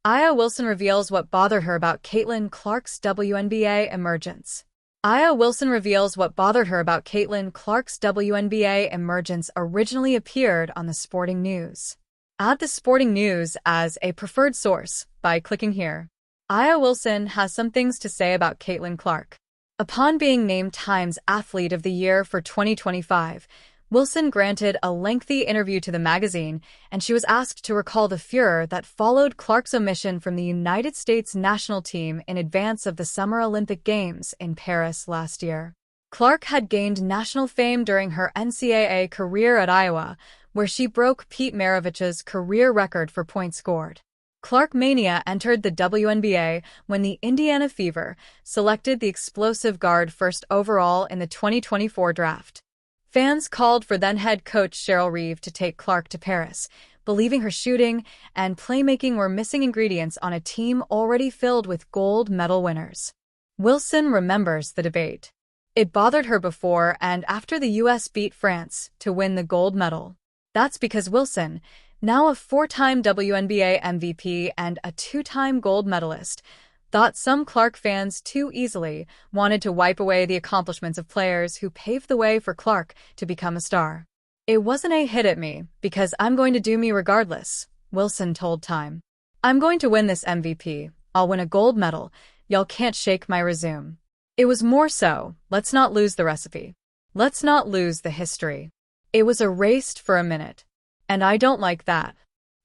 Aya Wilson reveals what bothered her about Caitlin Clark's WNBA Emergence. Aya Wilson reveals what bothered her about Caitlin Clark's WNBA Emergence originally appeared on The Sporting News. Add The Sporting News as a preferred source by clicking here. Aya Wilson has some things to say about Caitlin Clark. Upon being named Time's Athlete of the Year for 2025, Wilson granted a lengthy interview to the magazine, and she was asked to recall the furor that followed Clark's omission from the United States national team in advance of the Summer Olympic Games in Paris last year. Clark had gained national fame during her NCAA career at Iowa, where she broke Pete Maravich's career record for points scored. Clark Mania entered the WNBA when the Indiana Fever selected the explosive guard first overall in the 2024 draft. Fans called for then-head coach Cheryl Reeve to take Clark to Paris, believing her shooting and playmaking were missing ingredients on a team already filled with gold medal winners. Wilson remembers the debate. It bothered her before and after the U.S. beat France to win the gold medal. That's because Wilson, now a four-time WNBA MVP and a two-time gold medalist, thought some Clark fans too easily wanted to wipe away the accomplishments of players who paved the way for Clark to become a star. It wasn't a hit at me, because I'm going to do me regardless, Wilson told Time. I'm going to win this MVP. I'll win a gold medal. Y'all can't shake my resume. It was more so, let's not lose the recipe. Let's not lose the history. It was erased for a minute. And I don't like that.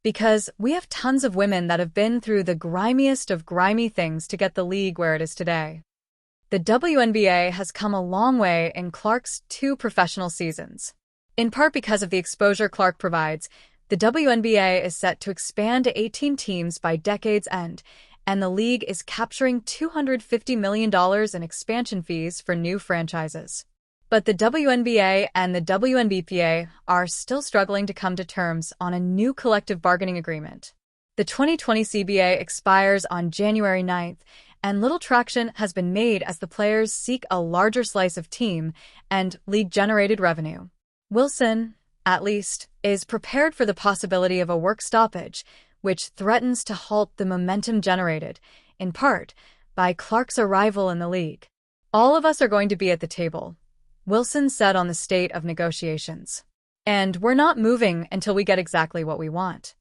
Because we have tons of women that have been through the grimiest of grimy things to get the league where it is today. The WNBA has come a long way in Clark's 2 professional seasons. In part because of the exposure Clark provides, the WNBA is set to expand to 18 teams by decade's end, and the league is capturing $250 million in expansion fees for new franchises. But the WNBA and the WNBPA are still struggling to come to terms on a new collective bargaining agreement. The 2020 CBA expires on January 9th, and little traction has been made as the players seek a larger slice of team and league-generated revenue. Wilson, at least, is prepared for the possibility of a work stoppage, which threatens to halt the momentum generated, in part, by Clark's arrival in the league. All of us are going to be at the table, Wilson said on the state of negotiations. And we're not moving until we get exactly what we want.